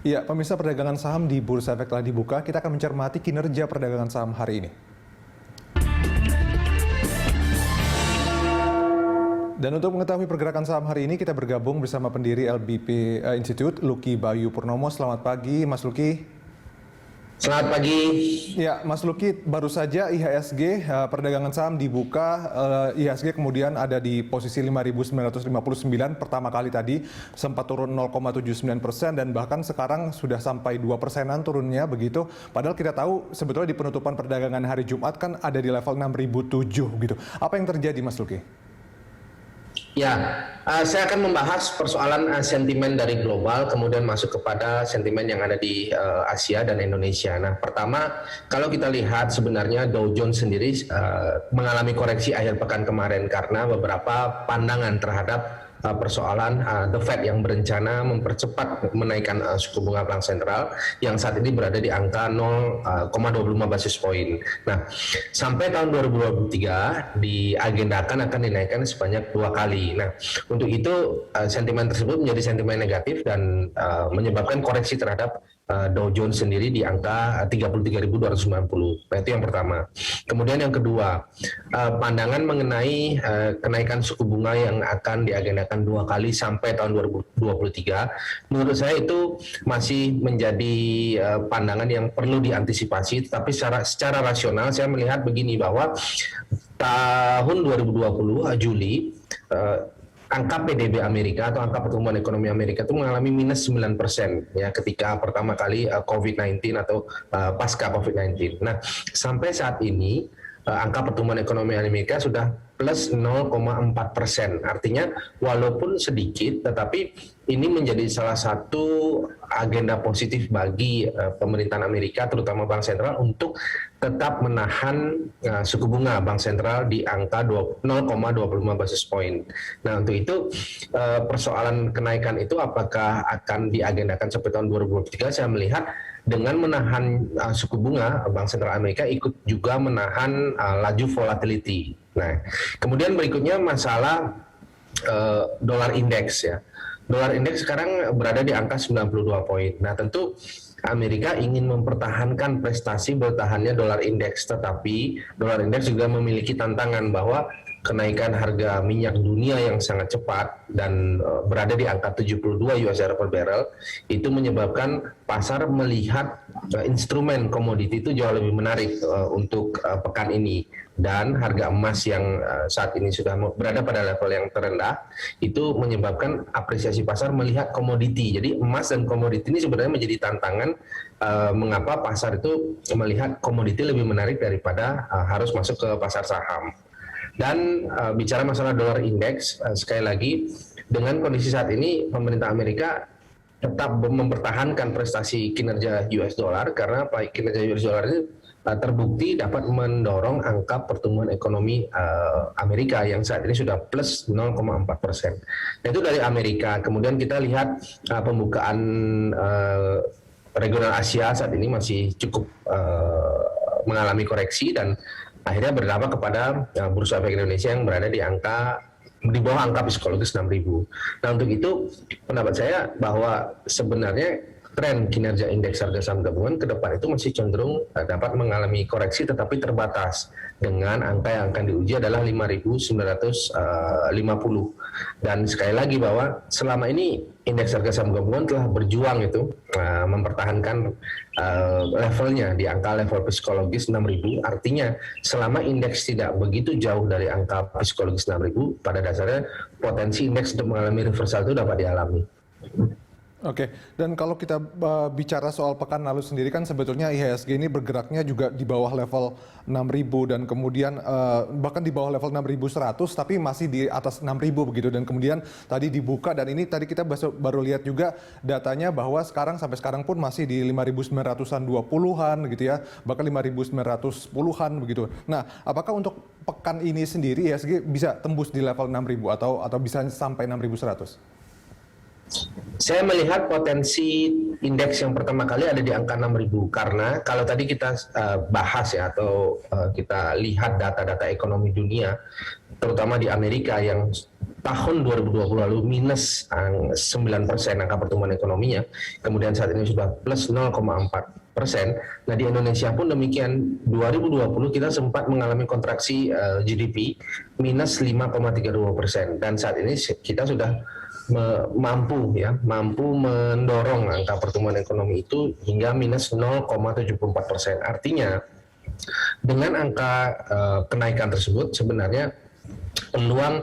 Ya, pemirsa, perdagangan saham di Bursa Efek telah dibuka. Kita akan mencermati kinerja perdagangan saham hari ini. Dan untuk mengetahui pergerakan saham hari ini, kita bergabung bersama pendiri LBP Institute, Lucky Bayu Purnomo. Selamat pagi, Mas Lucky. Selamat pagi. Ya, Mas Lucky, baru saja IHSG perdagangan saham dibuka. IHSG kemudian ada di posisi 5.959 pertama kali tadi, sempat turun 0,79% dan bahkan sekarang sudah sampai 2%-an turunnya begitu. Padahal kita tahu sebetulnya di penutupan perdagangan hari Jumat kan ada di level 6.007 gitu. Apa yang terjadi, Mas Lucky? Ya, saya akan membahas persoalan sentimen dari global, kemudian masuk kepada sentimen yang ada di Asia dan Indonesia. Nah, pertama, kalau kita lihat sebenarnya Dow Jones sendiri mengalami koreksi akhir pekan kemarin karena beberapa pandangan terhadap persoalan The Fed yang berencana mempercepat menaikkan suku bunga bank sentral yang saat ini berada di angka 0,25 basis poin. Nah, sampai tahun 2023 diagendakan akan dinaikkan sebanyak 2 kali. Nah, untuk itu sentimen tersebut menjadi sentimen negatif dan menyebabkan koreksi terhadap Dow Jones sendiri di angka 33.290. Nah, itu yang pertama. Kemudian yang kedua, pandangan mengenai kenaikan suku bunga yang akan diagendakan 2 kali sampai tahun 2023, menurut saya itu masih menjadi pandangan yang perlu diantisipasi. Tapi secara rasional saya melihat begini, bahwa tahun 2020 Juli angka PDB Amerika atau angka pertumbuhan ekonomi Amerika itu mengalami minus 9% ya ketika pertama kali COVID-19 atau pasca COVID-19. Nah, sampai saat ini angka pertumbuhan ekonomi Amerika sudah plus 0,4%. Artinya walaupun sedikit, tetapi ini menjadi salah satu agenda positif bagi pemerintahan Amerika, terutama Bank Sentral, untuk tetap menahan suku bunga Bank Sentral di angka 0,25 basis point. Nah, untuk itu persoalan kenaikan itu apakah akan diagendakan sampai tahun 2023, saya melihat dengan menahan suku bunga, Bank Sentral Amerika ikut juga menahan laju volatility. Nah, kemudian berikutnya masalah dolar indeks ya. Dolar indeks sekarang berada di angka 92 poin. Nah, tentu Amerika ingin mempertahankan prestasi bertahannya dolar indeks, tetapi dolar indeks juga memiliki tantangan bahwa kenaikan harga minyak dunia yang sangat cepat dan berada di angka 72 US dollar per barrel itu menyebabkan pasar melihat instrumen komoditi itu jauh lebih menarik untuk pekan ini, dan harga emas yang saat ini sudah berada pada level yang terendah itu menyebabkan apresiasi pasar melihat komoditi. Jadi emas dan komoditi ini sebenarnya menjadi tantangan mengapa pasar itu melihat komoditi lebih menarik daripada harus masuk ke pasar saham. Dan bicara masalah dolar indeks, sekali lagi dengan kondisi saat ini pemerintah Amerika tetap mempertahankan prestasi kinerja US dollar karena kinerja US dollar ini terbukti dapat mendorong angka pertumbuhan ekonomi Amerika yang saat ini sudah plus 0,4%. Nah, itu dari Amerika. Kemudian kita lihat pembukaan regional Asia saat ini masih cukup mengalami koreksi dan akhirnya berdampak kepada Bursa Efek Indonesia yang berada di bawah angka psikologis 6.000. Nah, untuk itu pendapat saya bahwa sebenarnya tren kinerja indeks harga saham gabungan ke depan itu masih cenderung dapat mengalami koreksi, tetapi terbatas dengan angka yang akan diuji adalah 5.950. Dan sekali lagi bahwa selama ini indeks harga saham gabungan telah berjuang itu mempertahankan levelnya di angka level psikologis 6.000. Artinya selama indeks tidak begitu jauh dari angka psikologis 6.000, pada dasarnya potensi indeks untuk mengalami reversal itu dapat dialami. Oke, dan kalau kita bicara soal pekan lalu sendiri kan sebetulnya IHSG ini bergeraknya juga di bawah level 6.000 dan kemudian bahkan di bawah level 6.100 tapi masih di atas 6.000 begitu, dan kemudian tadi dibuka dan ini tadi kita baru lihat juga datanya bahwa sampai sekarang pun masih di 5.900-an 20-an gitu ya, bahkan 5.910-an begitu. Nah, apakah untuk pekan ini sendiri IHSG bisa tembus di level 6.000 atau bisa sampai 6.100? Saya melihat potensi indeks yang pertama kali ada di angka 6.000 karena kalau tadi kita bahas ya atau kita lihat data-data ekonomi dunia, terutama di Amerika yang tahun 2020 lalu minus 9% angka pertumbuhan ekonominya, kemudian saat ini sudah plus 0,4%. Nah di Indonesia pun demikian, 2020 kita sempat mengalami kontraksi GDP minus 5,32%, dan saat ini kita sudah mampu mendorong angka pertumbuhan ekonomi itu hingga minus 0,74%. Artinya dengan angka kenaikan tersebut sebenarnya peluang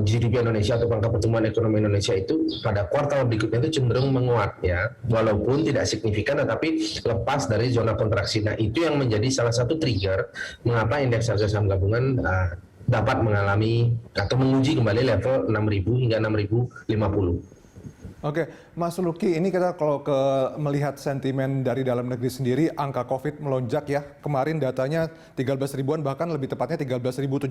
GDP Indonesia atau angka pertumbuhan ekonomi Indonesia itu pada kuartal berikutnya itu cenderung menguat ya, walaupun tidak signifikan tetapi lepas dari zona kontraksi. Nah itu yang menjadi salah satu trigger mengapa indeks harga saham gabungan dapat mengalami atau menguji kembali level 6.000 hingga 6.050. Oke, Mas Luki, ini kita kalau melihat sentimen dari dalam negeri sendiri, angka COVID melonjak ya. Kemarin datanya 13 ribuan, bahkan lebih tepatnya 13.737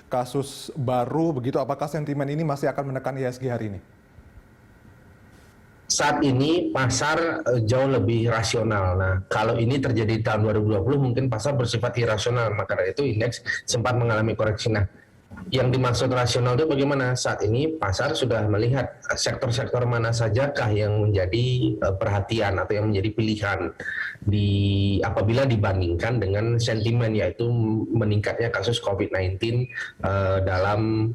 kasus baru. Begitu, apakah sentimen ini masih akan menekan IHSG hari ini? Saat ini pasar jauh lebih rasional. Nah, kalau ini terjadi di tahun 2020 mungkin pasar bersifat irasional, maka dari itu indeks sempat mengalami koreksi. Nah, yang dimaksud rasional itu bagaimana? Saat ini pasar sudah melihat sektor-sektor mana sajakah yang menjadi perhatian atau yang menjadi pilihan apabila dibandingkan dengan sentimen, yaitu meningkatnya kasus COVID-19 dalam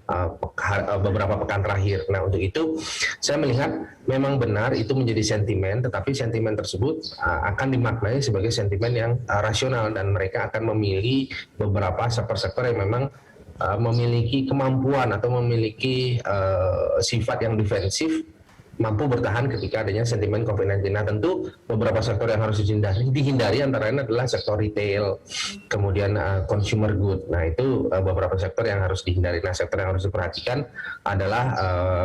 beberapa pekan terakhir. Nah untuk itu saya melihat memang benar itu menjadi sentimen, tetapi sentimen tersebut akan dimaknai sebagai sentimen yang rasional, dan mereka akan memilih beberapa sektor-sektor yang memang memiliki kemampuan atau memiliki sifat yang defensif, mampu bertahan ketika adanya sentimen COVID-19. Nah tentu beberapa sektor yang harus dihindari antara lain adalah sektor retail, kemudian consumer good. Nah itu beberapa sektor yang harus dihindari. Nah sektor yang harus diperhatikan adalah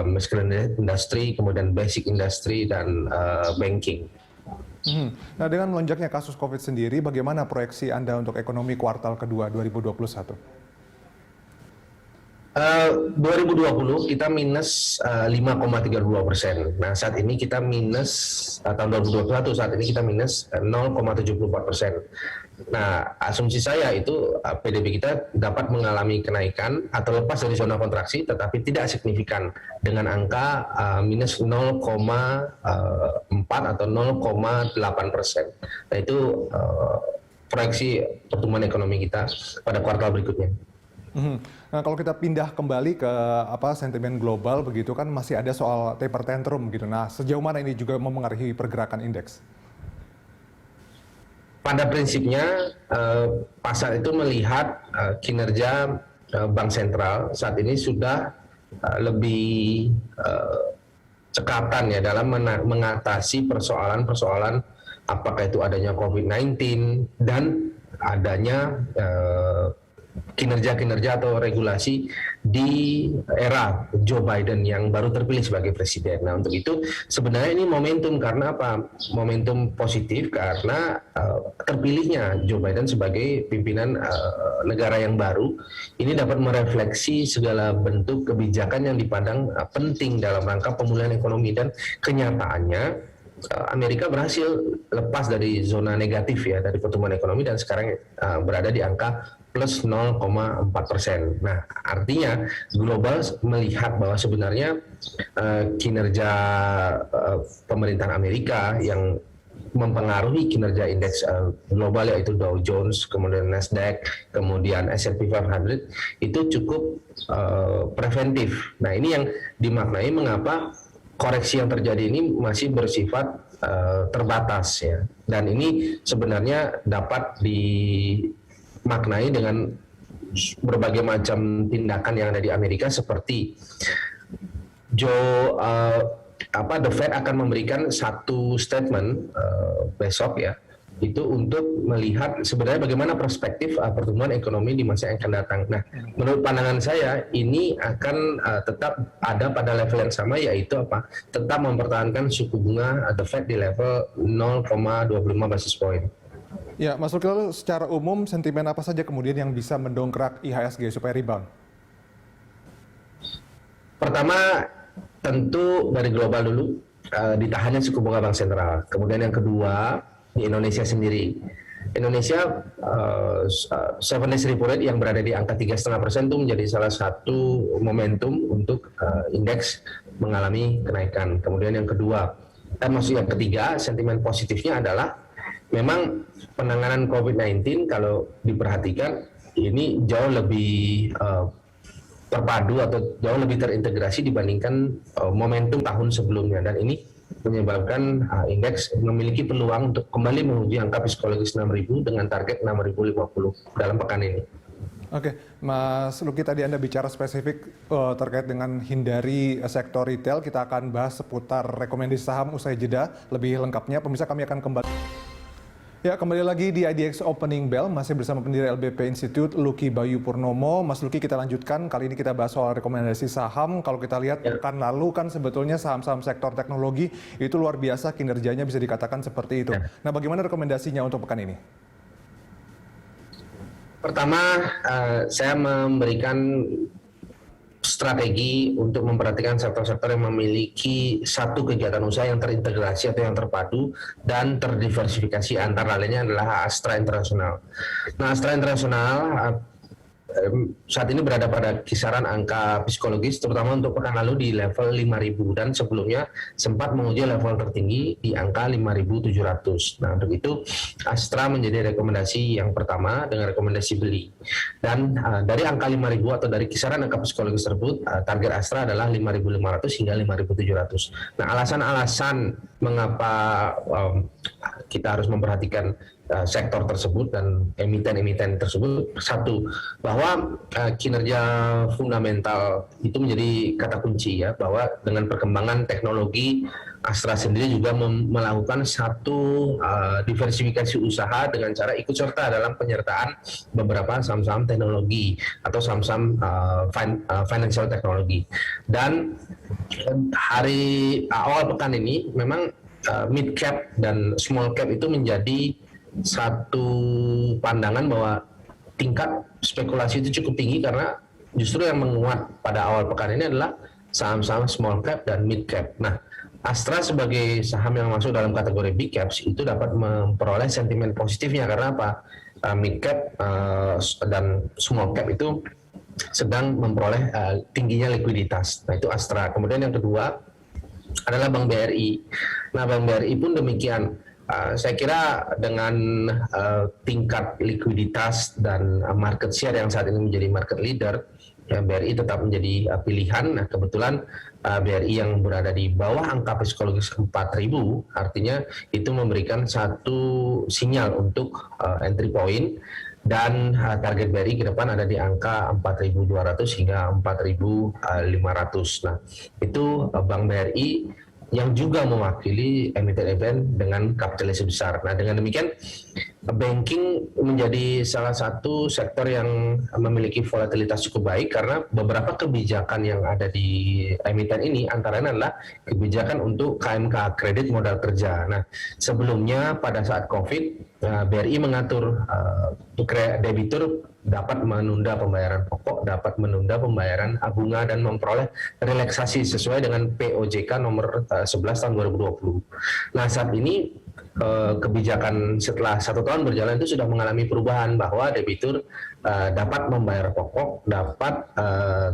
miscellaneous industry, kemudian basic industry, dan banking. Nah dengan melonjaknya kasus COVID sendiri, bagaimana proyeksi Anda untuk ekonomi kuartal kedua 2021? 2020 kita minus 5,32%. Nah saat ini kita minus tahun 2021 saat ini kita minus 0,74%. Nah asumsi saya itu PDB kita dapat mengalami kenaikan atau lepas dari zona kontraksi, tetapi tidak signifikan dengan angka minus 0,4 atau 0,8%. Nah itu proyeksi pertumbuhan ekonomi kita pada kuartal berikutnya. Nah kalau kita pindah kembali ke sentimen global begitu kan masih ada soal taper tantrum gitu. Nah sejauh mana ini juga memengaruhi pergerakan indeks? Pada prinsipnya pasar itu melihat kinerja bank sentral saat ini sudah lebih cekatan ya dalam mengatasi persoalan-persoalan apakah itu adanya COVID-19 dan adanya kinerja-kinerja atau regulasi di era Joe Biden yang baru terpilih sebagai presiden. Nah untuk itu sebenarnya ini momentum, karena apa? Momentum positif karena terpilihnya Joe Biden sebagai pimpinan negara yang baru ini dapat merefleksi segala bentuk kebijakan yang dipandang penting dalam rangka pemulihan ekonomi, dan kenyataannya Amerika berhasil lepas dari zona negatif ya dari pertumbuhan ekonomi dan sekarang berada di angka plus 0,4%. Nah, artinya global melihat bahwa sebenarnya kinerja pemerintahan Amerika yang mempengaruhi kinerja indeks global yaitu Dow Jones, kemudian Nasdaq, kemudian S&P 500 itu cukup preventif. Nah, ini yang dimaknai mengapa koreksi yang terjadi ini masih bersifat terbatas ya. Dan ini sebenarnya dapat dimaknai dengan berbagai macam tindakan yang ada di Amerika, seperti The Fed akan memberikan satu statement besok ya, itu untuk melihat sebenarnya bagaimana perspektif pertumbuhan ekonomi di masa yang akan datang. Nah, menurut pandangan saya ini akan tetap ada pada level yang sama, yaitu tetap mempertahankan suku bunga The Fed di level 0,25 basis point. Ya, Mas Luki, lalu secara umum sentimen apa saja kemudian yang bisa mendongkrak IHSG supaya rebound? Pertama, tentu dari global dulu, ditahannya suku bunga bank sentral. Kemudian yang kedua, di Indonesia sendiri. Indonesia 7 days repo rate yang berada di angka 3,5% itu menjadi salah satu momentum untuk indeks mengalami kenaikan. Kemudian yang kedua, maksud yang ketiga, sentimen positifnya adalah memang penanganan COVID-19 kalau diperhatikan ini jauh lebih terpadu atau jauh lebih terintegrasi dibandingkan momentum tahun sebelumnya, dan ini menyebabkan indeks memiliki peluang untuk kembali menguji angka psikologis 6.000 dengan target 6.050 dalam pekan ini. Oke, Mas Luki, tadi Anda bicara spesifik terkait dengan hindari sektor retail. Kita akan bahas seputar rekomendasi saham usai jeda lebih lengkapnya. Pemirsa, kami akan kembali. Ya, kembali lagi di IDX Opening Bell, masih bersama pendiri LBP Institute, Luki Bayu Purnomo. Mas Luki, kita lanjutkan. Kali ini kita bahas soal rekomendasi saham. Kalau kita lihat pekan lalu kan sebetulnya saham-saham sektor teknologi itu luar biasa kinerjanya, bisa dikatakan seperti itu. Nah, bagaimana rekomendasinya untuk pekan ini? Pertama, saya memberikan strategi untuk memperhatikan sektor-sektor yang memiliki satu kegiatan usaha yang terintegrasi atau yang terpadu dan terdiversifikasi, antara lainnya adalah Astra International. Nah, Astra International saat ini berada pada kisaran angka psikologis, terutama untuk pekan lalu di level 5.000 dan sebelumnya sempat menguji level tertinggi di angka 5.700. Nah, untuk itu Astra menjadi rekomendasi yang pertama dengan rekomendasi beli. Dan dari angka 5.000 atau dari kisaran angka psikologis tersebut, target Astra adalah 5.500 hingga 5.700. Nah, alasan-alasan mengapa kita harus memperhatikan sektor tersebut dan emiten-emiten tersebut, satu, bahwa kinerja fundamental itu menjadi kata kunci ya, bahwa dengan perkembangan teknologi Astra sendiri juga melakukan satu diversifikasi usaha dengan cara ikut serta dalam penyertaan beberapa saham-saham teknologi atau saham-saham financial teknologi. Dan hari awal pekan ini memang mid cap dan small cap itu menjadi satu pandangan bahwa tingkat spekulasi itu cukup tinggi, karena justru yang menguat pada awal pekan ini adalah saham-saham small cap dan mid cap. Nah, Astra sebagai saham yang masuk dalam kategori big caps itu dapat memperoleh sentimen positifnya, karena apa? Mid cap dan small cap itu sedang memperoleh tingginya likuiditas. Nah, itu Astra. Kemudian yang kedua adalah Bank BRI. Nah, Bank BRI pun demikian. Saya kira dengan tingkat likuiditas dan market share yang saat ini menjadi market leader, ya, BRI tetap menjadi pilihan. Nah, kebetulan BRI yang berada di bawah angka psikologis 4.000, artinya itu memberikan satu sinyal untuk entry point, dan target BRI ke depan ada di angka 4.200 hingga 4.500. Nah, itu Bank BRI yang juga mewakili emiten-emiten dengan kapitalisasi besar. Nah, dengan demikian banking menjadi salah satu sektor yang memiliki volatilitas cukup baik, karena beberapa kebijakan yang ada di emiten ini antara lain adalah kebijakan untuk KMK, kredit modal kerja. Nah, sebelumnya pada saat COVID, BRI mengatur debitur dapat menunda pembayaran pokok, dapat menunda pembayaran bunga, dan memperoleh relaksasi sesuai dengan POJK nomor 11 tahun 2020. Nah, saat ini kebijakan setelah 1 tahun berjalan itu sudah mengalami perubahan, bahwa debitur dapat membayar pokok, dapat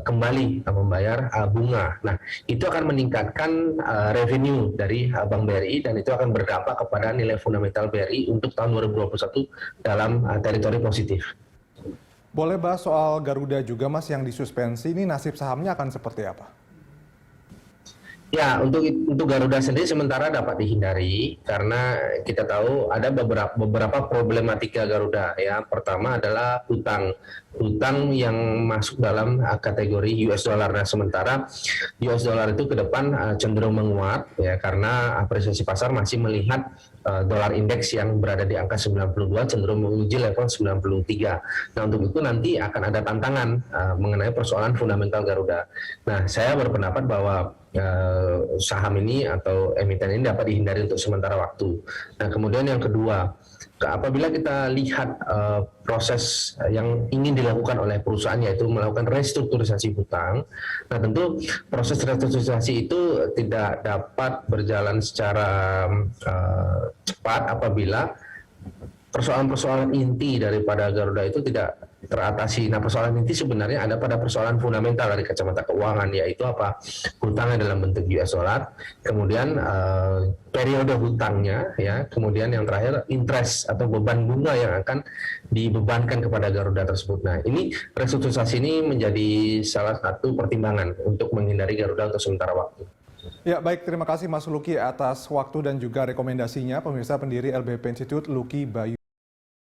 kembali membayar bunga. Nah, itu akan meningkatkan revenue dari Bank BRI, dan itu akan berdampak kepada nilai fundamental BRI untuk tahun 2021 dalam teritori positif. Boleh bahas soal Garuda juga, Mas, yang disuspensi ini, nasib sahamnya akan seperti apa? Ya, untuk Garuda sendiri sementara dapat dihindari, karena kita tahu ada beberapa problematika Garuda ya. Pertama adalah utang yang masuk dalam kategori US dollar. Nah, sementara US dollar itu ke depan cenderung menguat ya, karena apresiasi pasar masih melihat dolar indeks yang berada di angka 92 cenderung menguji level 93. Nah, untuk itu nanti akan ada tantangan mengenai persoalan fundamental Garuda. Nah, saya berpendapat bahwa saham ini atau emiten ini dapat dihindari untuk sementara waktu. Nah, kemudian yang kedua, apabila kita lihat proses yang ingin dilakukan oleh perusahaan, yaitu melakukan restrukturisasi hutang, nah tentu proses restrukturisasi itu tidak dapat berjalan secara cepat apabila persoalan-persoalan inti daripada Garuda itu tidak teratasi. Nah, persoalan inti sebenarnya ada pada persoalan fundamental dari kacamata keuangan, yaitu apa? Hutangnya dalam bentuk US dollar, kemudian periode hutangnya, ya, kemudian yang terakhir interest atau beban bunga yang akan dibebankan kepada Garuda tersebut. Nah, ini restrukturisasi ini menjadi salah satu pertimbangan untuk menghindari Garuda untuk sementara waktu. Ya, baik, terima kasih Mas Luki atas waktu dan juga rekomendasinya. Pemirsa, pendiri LBP Institute, Luki Bayu.